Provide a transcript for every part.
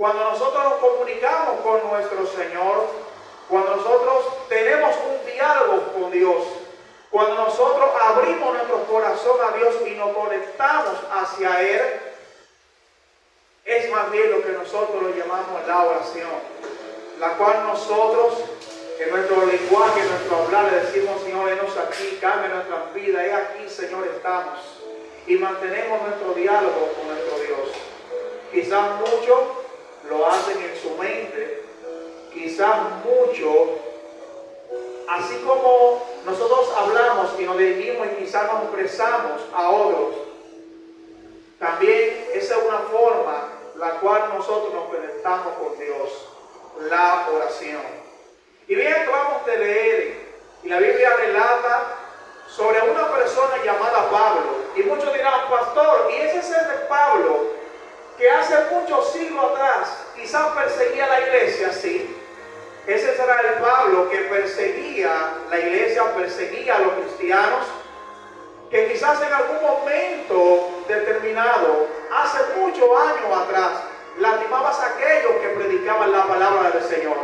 Cuando nosotros nos comunicamos con nuestro Señor, cuando nosotros tenemos un diálogo con Dios, cuando nosotros abrimos nuestro corazón a Dios y nos conectamos hacia Él, es más bien lo que nosotros lo llamamos la oración, la cual nosotros en nuestro lenguaje, en nuestro hablar, le decimos: Señor, venos aquí, cambia nuestra vida, he aquí, Señor, estamos, y mantenemos nuestro diálogo con nuestro Dios. Quizás muchos lo hacen en su mente, quizás muchos, así como nosotros hablamos y nos dirigimos y quizás nos expresamos a otros, también esa es una forma la cual nosotros nos conectamos con Dios, la oración. Y bien, acabamos de leer, y la Biblia relata sobre una persona llamada Pablo. Y muchos dirán: pastor, ¿y ese es el de Pablo que hace muchos siglos atrás quizás perseguía la iglesia? Sí, ese será el Pablo que perseguía la iglesia, perseguía a los cristianos, que quizás en algún momento determinado, hace muchos años atrás, lastimabas a aquellos que predicaban la palabra del Señor.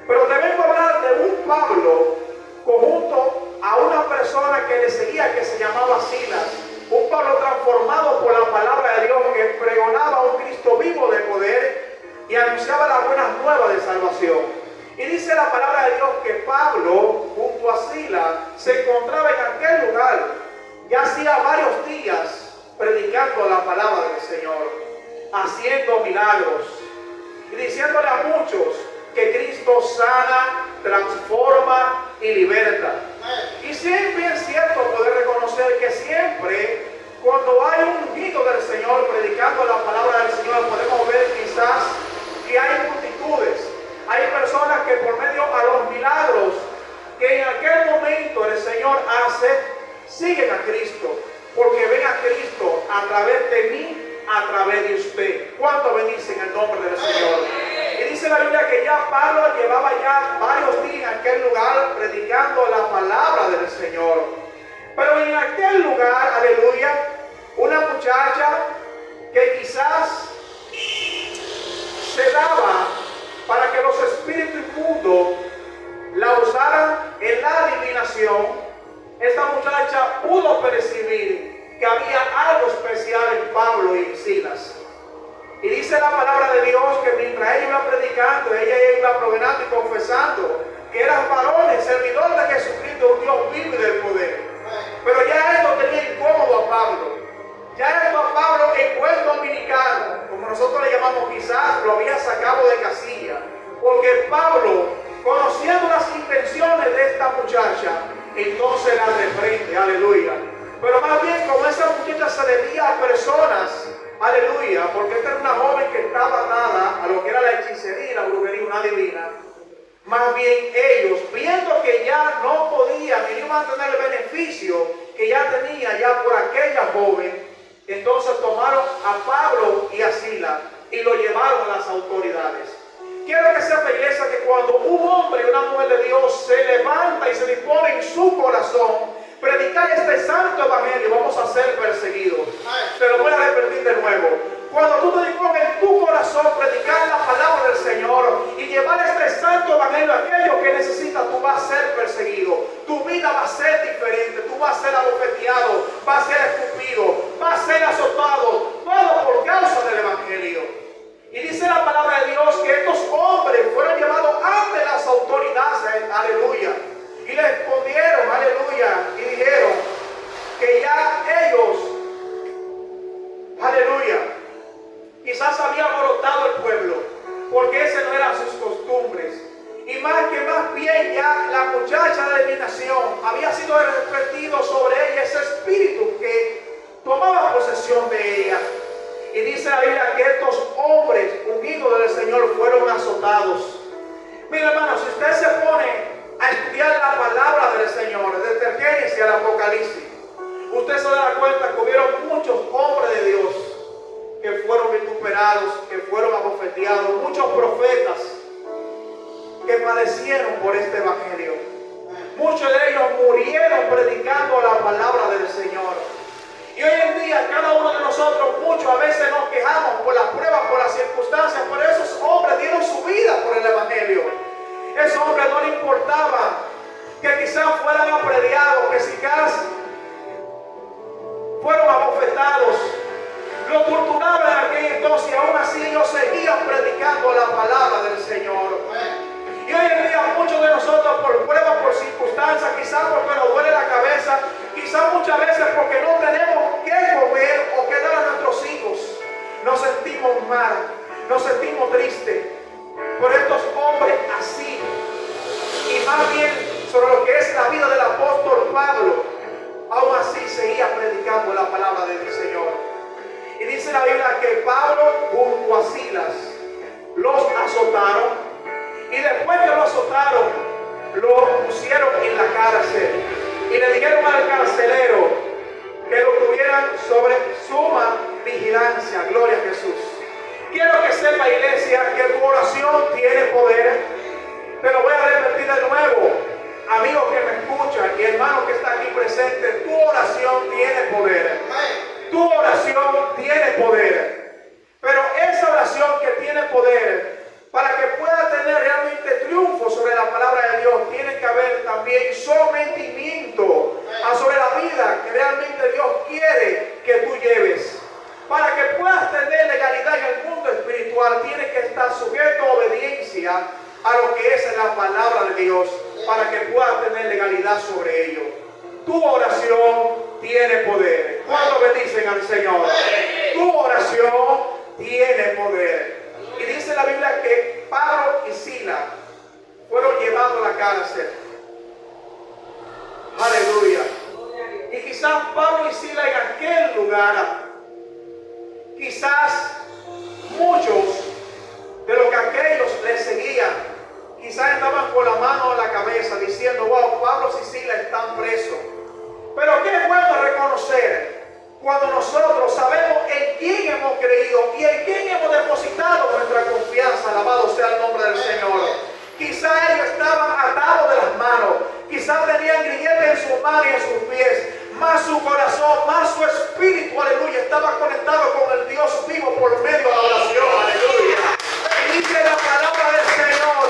Pero te vengo a hablar de un Pablo conjunto a una persona que le seguía, que se llamaba Silas. Un Pablo transformado por la palabra de Dios, que pregonaba un Cristo vivo de poder y anunciaba las buenas nuevas de salvación. Y dice la palabra de Dios que Pablo, junto a Silas, se encontraba en aquel lugar, ya hacía varios días, predicando la palabra del Señor, haciendo milagros y diciéndole a muchos que Cristo sana, transforma y liberta. Y siempre es cierto poder reconocer que siempre, cuando hay un ungido del Señor predicando la palabra del Señor, podemos ver quizás que hay multitudes, hay personas que por medio a los milagros que en aquel momento el Señor hace, siguen a Cristo, porque ven a Cristo a través de mí, a través de usted. ¿Cuánto bendicen el nombre del Señor? Y dice la Biblia que ya Pablo llevaba ya varios días en aquel lugar predicando la palabra del Señor. Pero en aquel lugar, aleluya, una muchacha que quizás se daba para que los espíritus inmundos la usaran en la adivinación, esta muchacha pudo percibir que había algo especial en Pablo y en Silas. Y dice la palabra de Dios que mientras ella iba predicando, ella iba provenando y confesando que eran varones, servidores de Jesucristo, un Dios vivo y del poder. Pero ya esto tenía incómodo a Pablo. Ya esto a Pablo en buen dominicano, como nosotros le llamamos, quizás lo había sacado de casilla. Porque Pablo, conociendo las intenciones de esta muchacha, entonces la reprende, aleluya. Pero más bien, como esa muchacha se debía a personas, aleluya, porque esta era una joven que estaba atada a lo que era la hechicería y la brujería, una divina. Más bien ellos, viendo que ya no podían, que no iban a tener el beneficio que ya tenía ya por aquella joven, entonces tomaron a Pablo y a Silas y lo llevaron a las autoridades. Quiero que sepa, iglesia, que cuando un hombre y una mujer de Dios se levanta y se dispone en su corazón predicar este santo evangelio, vamos a ser perseguidos. Te lo voy a repetir de nuevo. Cuando tú te dispones en tu corazón predicar la palabra del Señor y llevar este santo evangelio a aquello que necesitas, tú vas a ser perseguido. Tu vida va a ser diferente, tú vas a ser abofeteado, vas a ser escupido, vas a ser azotado, todo por causa del evangelio. Y dice la palabra de Dios que estos hombres fueron llevados ante las autoridades, aleluya. Y le respondieron, aleluya, y dijeron que ya ellos, aleluya, quizás había alborotado el pueblo, porque ese no eran sus costumbres. Y más bien ya la muchacha de adivinación había sido repetido sobre ella ese espíritu que tomaba posesión de ella. Y dice la Biblia que estos hombres ungidos del Señor fueron azotados. Mira, hermano, si usted se pone a estudiar la palabra del Señor, desde el Génesis al Apocalipsis, usted se dará cuenta que hubieron muchos hombres de Dios que fueron vituperados, que fueron abofeteados, muchos profetas que padecieron por este evangelio. Muchos de ellos murieron predicando la palabra del Señor. Y hoy en día cada uno de nosotros, muchos a veces nos quejamos por las pruebas, por las circunstancias, por eso triste por estos hombres así. Y más bien sobre lo que es la vida del apóstol Pablo, aún así seguía predicando la palabra del Señor. Y dice la Biblia que Pablo junto a Silas los azotaron, y después que lo azotaron, lo pusieron en la cárcel y le dijeron al carcelero que lo tuvieran sobre suma vigilancia. Gloria a Jesús. Quiero que sepa, iglesia, que tu oración tiene poder. Te lo voy a repetir de nuevo, amigos que me escuchan y hermano que está aquí presente. Tu oración tiene poder. Tu oración tiene poder. Pero esa oración que tiene poder, para que pueda tener realmente triunfo sobre la palabra de Dios, tiene que haber también sometimiento sobre la vida que realmente Dios quiere que tú lleves. Para que puedas tener legalidad en el mundo espiritual, tienes que estar sujeto a obediencia a lo que es la palabra de Dios, para que puedas tener legalidad sobre ello. Tu oración tiene poder. ¿Cuántos bendicen al Señor? Tu oración tiene poder. Y dice la Biblia que Pablo y Silas fueron llevados a la cárcel. Aleluya. Y quizás Pablo y Silas en aquel lugar, quizás muchos de los que aquellos les seguían, quizás estaban con la mano en la cabeza diciendo: wow, Pablo y Silas están presos. Pero qué bueno reconocer cuando nosotros sabemos en quién hemos creído y en quién hemos depositado nuestra confianza. Alabado sea el nombre del Señor. Quizás ellos estaban atados de las manos, quizás tenían grilletes en sus manos y en sus pies, más su corazón, más su espíritu, aleluya, estaba conectado con el Dios vivo por medio de la oración, aleluya. Y dice la palabra del Señor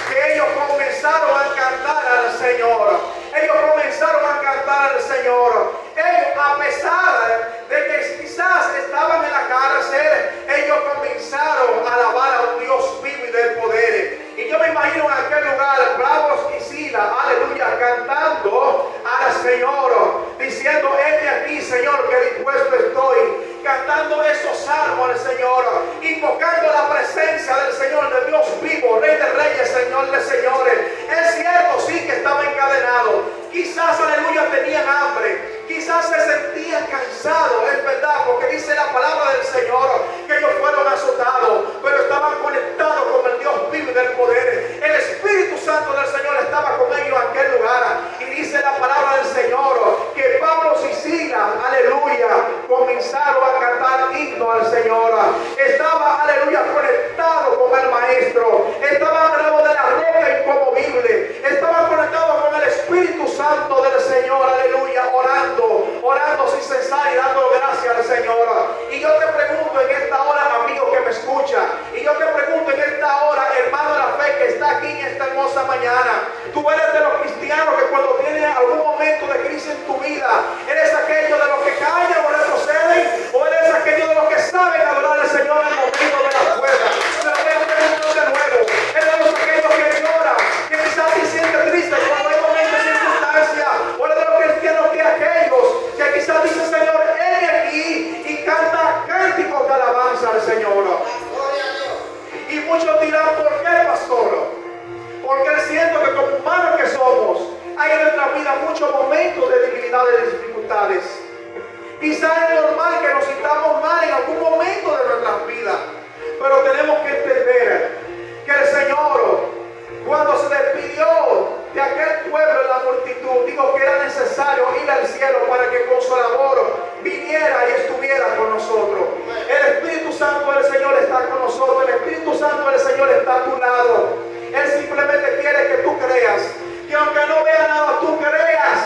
que ellos comenzaron a cantar al Señor. Ellos comenzaron a cantar al Señor. Ellos, a pesar de que quizás estaban en la cárcel, ellos comenzaron a alabar a un Dios vivo y del poder. Y yo me imagino en aquel lugar, Pablo y Silas, aleluya, cantando al Señor, diciendo: heme aquí, Señor, que dispuesto estoy. Cantando esos salmos al Señor, invocando la presencia del Señor, de Dios vivo, Rey de reyes, Señor de señores. Es cierto, sí, que estaba encadenado. Quizás, aleluya, tenían hambre. Quizás se sentían cansados, es verdad, porque dice la palabra del Señor que ellos fueron azotados, pero estaban conectados con el Dios vivo y del poder. El Espíritu Santo del Señor estaba con ellos en aquel lugar. Y dice la palabra del Señor que Pablo y Silas, aleluya, comenzaron a cantar himno al Señor. Estaba, aleluya, conectado con el Maestro. Estaban al lado de la roca inconmovible. Estaban conectados con el Espíritu Santo del Señor, aleluya, orando sin cesar y dando gracias al Señor. Y yo te pregunto en esta hora, amigo que me escucha, y yo te pregunto en esta hora, hermano de la fe que está aquí en esta hermosa mañana, tú eres de los cristianos que cuando tienen algún momento de crisis en tu vida, eres aquello de los que callan o retroceden, o eres aquello de los que saben adorar al Señor en el momento de la prueba. Pero voy a preguntar de nuevo, eres de los aquellos que lloran, que quizás se sienten tristes cuando hay momentos de circunstancia, o eres de los cristianos que aquellos que quizás dicen: Señor, heme aquí, y canta cánticos de alabanza al Señor. Y muchos dirán: ¿por qué, pastor? Porque es cierto que como humanos que somos, hay en nuestra vida muchos momentos de debilidades y dificultades. Quizás es normal que nos sintamos mal en algún momento de nuestras vidas, pero tenemos que entender que el Señor, cuando se despidió de aquel pueblo en la multitud, dijo que era necesario ir al cielo para que con su labor viniera y estuviera con nosotros. El Espíritu Santo del Señor está con nosotros. El Espíritu Santo del Señor está a tu lado. Él simplemente quiere que tú creas, que aunque no vea nada, tú creas,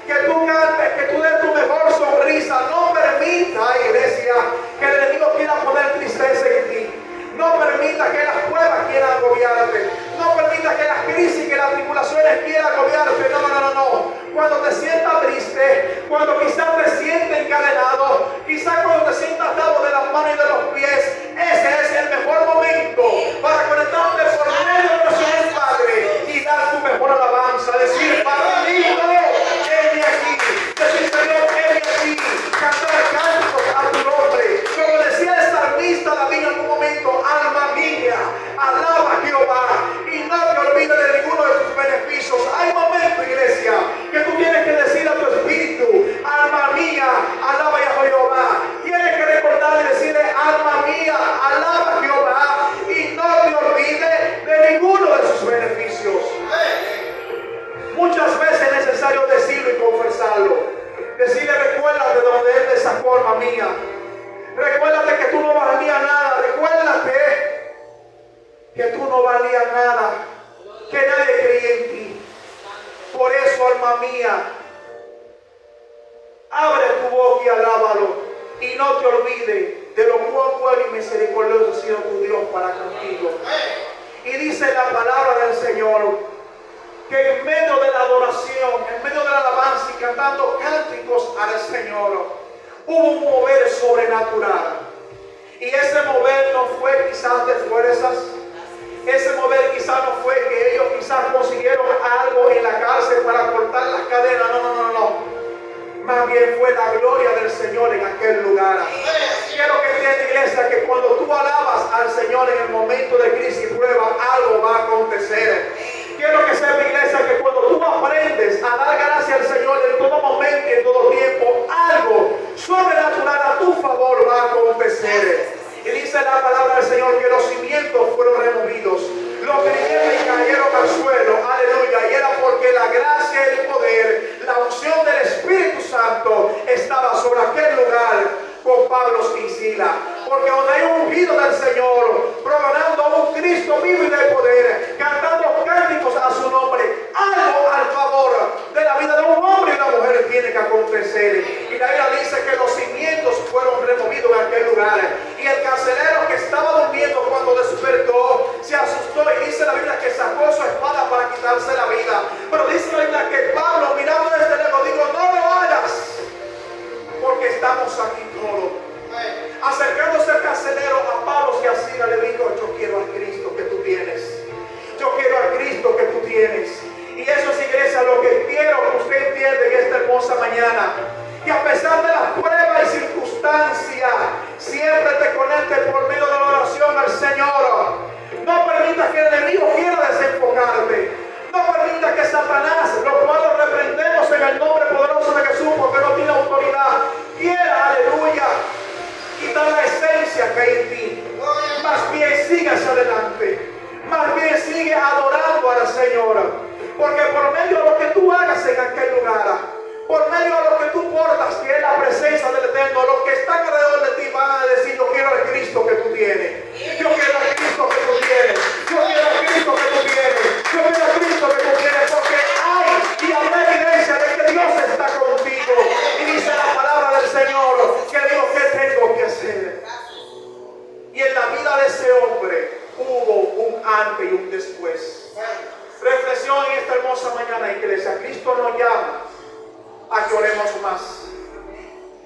que tú cantes, que tú des tu mejor sonrisa. No permita, iglesia, que el enemigo quiera poner tristeza en ti. No permita que las pruebas quieran agobiarte. No permita que las crisis, que las tribulaciones quieran agobiarte. No. Cuando te sientas triste, cuando quizás te sientas encadenado, quizás cuando te sientas atado de las manos y de los pies, ese es el mejor momento para conectarte por medio de oración al Padre y dar tu mejor alabanza. Decir: Padre mío, heme aquí. Decir: Señor, heme aquí. Cantar cánticos a tu nombre. Como decía el salmista David en algún momento: alma mía, alma mía, abre tu boca y alábalo, y no te olvides de lo cuán bueno y misericordioso ha sido tu Dios para contigo. Y dice la palabra del Señor que en medio de la adoración, en medio de la alabanza y cantando cánticos al Señor, hubo un mover sobrenatural. Y ese mover no fue quizás de fuerzas. Ese mover quizás no fue que ellos quizás consiguieron algo en la cárcel para cortar las cadenas. No. Más bien fue la gloria del Señor en aquel lugar. Quiero que entienda, iglesia, que cuando tú alabas al Señor en el momento de crisis y prueba, algo va a acontecer. Quiero que sepa, iglesia, que cuando tú aprendes a dar gracias al Señor en todo momento y en todo tiempo, algo sobrenatural a tu favor va a acontecer. Y dice la palabra del Señor que los cimientos fueron removidos, los que vinieron y cayeron al suelo, aleluya, y era porque la gracia y el poder, la unción del Espíritu Santo estaba sobre aquel lugar con Pablo y Silas. Porque donde hay un ungido del Señor, proclamando a un Cristo vivo y de poder, cantando cánticos a su nombre, algo al favor de la vida de un hombre y una mujer tiene que acontecer. Y la Biblia dice que los cimientos fueron removidos en aquel lugar. Y el carcelero que estaba durmiendo cuando despertó, se asustó y dice la Biblia que sacó su espada para quitarse la vida. Pero dice la Biblia que Pablo, mirando desde lejos, dijo: no lo hagas, porque estamos aquí todos. Acercándose al carcelero, a Pablo y a Silas le dijo: yo quiero al Cristo que tú tienes. Yo quiero al Cristo que tú tienes. Y eso es, iglesia, lo que quiero que usted entienda en esta hermosa mañana. Que a pesar de las pruebas y circunstancias, siempre te conectes por medio de la oración al Señor. No permitas que el enemigo quiera desenfocarte. No permitas que Satanás, lo cual lo reprendemos en el nombre poderoso de Jesús, porque no tiene autoridad, quiera, aleluya, quitar la esencia que hay en ti. Más bien sigue hacia adelante. Más bien sigue adorando al Señor. Porque por medio de lo que tú hagas en aquel lugar, por medio de lo que tú portas, que es la presencia del Eterno, los que están alrededor de ti van a decir: yo quiero al Cristo que tú tienes. Yo quiero al Cristo que tú tienes. Yo quiero al Cristo que tú tienes. Yo quiero al Cristo que tú tienes. Porque hay y habrá evidencia de que Dios está contigo. Y dice la palabra del Señor que digo: ¿qué tengo que hacer? Y en la vida de ese hombre hubo un antes y un después. Reflexión en esta hermosa mañana, iglesia. Cristo nos llama a que oremos más.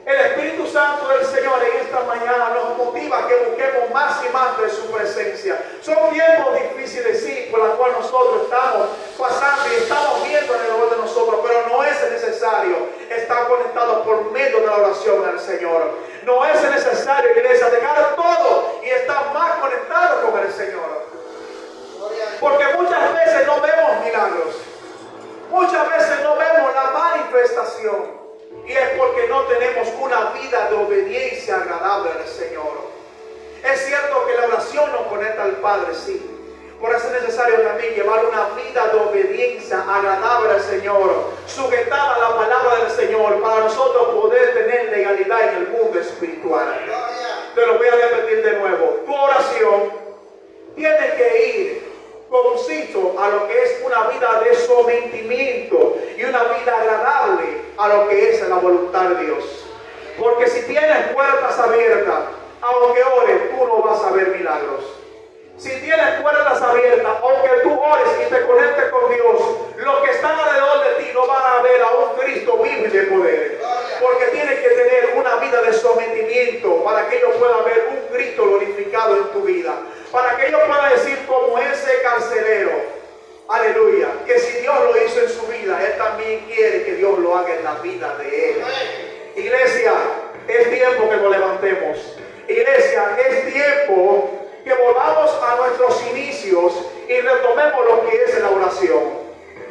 El Espíritu Santo del Señor en esta mañana nos motiva a que busquemos más y más de su presencia. Son tiempos difíciles, sí, por los cuales nosotros estamos pasando y estamos viendo alrededor de nosotros, pero no es necesario estar conectados por medio de la oración al Señor. No es necesario, iglesia, dejar todo y estar más conectados con el Señor. Porque muchas veces no vemos milagros. Muchas veces no vemos la manifestación. Y es porque no tenemos una vida de obediencia agradable al Señor. Es cierto que la oración nos conecta al Padre, sí. Por eso es necesario también llevar una vida de obediencia agradable al Señor, sujetada a la palabra del Señor, para nosotros poder tener legalidad en el mundo espiritual. Te lo voy a repetir de nuevo. Tu oración tiene que ir conciso a lo que es una vida de sometimiento y una vida agradable a lo que es la voluntad de Dios. Porque si tienes puertas abiertas, aunque ores, tú no vas a ver milagros. Si tienes puertas abiertas, aunque tú ores y te conectes con Dios, los que están alrededor de ti no van a ver a un Cristo vivo y de poder. Porque tienes que tener una vida de sometimiento para que ellos puedan ver un Cristo glorificado en tu vida. Para que ellos puedan decir como ese carcelero, aleluya, que si Dios lo hizo en su vida, Él también quiere que Dios lo haga en la vida de Él. Iglesia, es tiempo que nos levantemos. Iglesia, es tiempo que volvamos a nuestros inicios y retomemos lo que es la oración.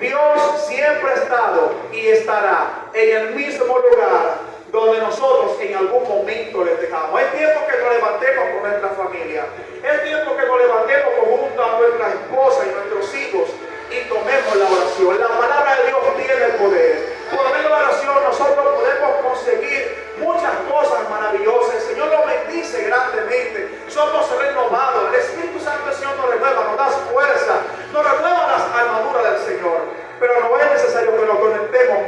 Dios siempre ha estado y estará en el mismo lugar donde nosotros en algún momento les dejamos. Es tiempo que nos levantemos con nuestra familia. Es tiempo que nos levantemos junto a nuestra esposa y nuestros hijos y tomemos la oración. La palabra de Dios tiene el poder. Por medio de la oración nosotros podemos conseguir muchas cosas maravillosas. El Señor nos bendice grandemente. Somos renovados. El Espíritu Santo del Señor nos renueva, nos da fuerza, nos renueva las armaduras del Señor. Pero no es necesario que nos conectemos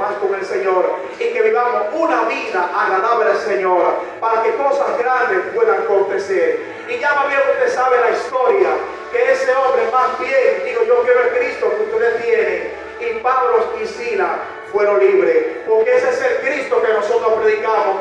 pueda acontecer. Y ya más bien usted sabe la historia, que ese hombre más bien digo, yo quiero el Cristo que ustedes tienen. Y Pablo y Silas fueron libres, porque ese es el Cristo que nosotros predicamos.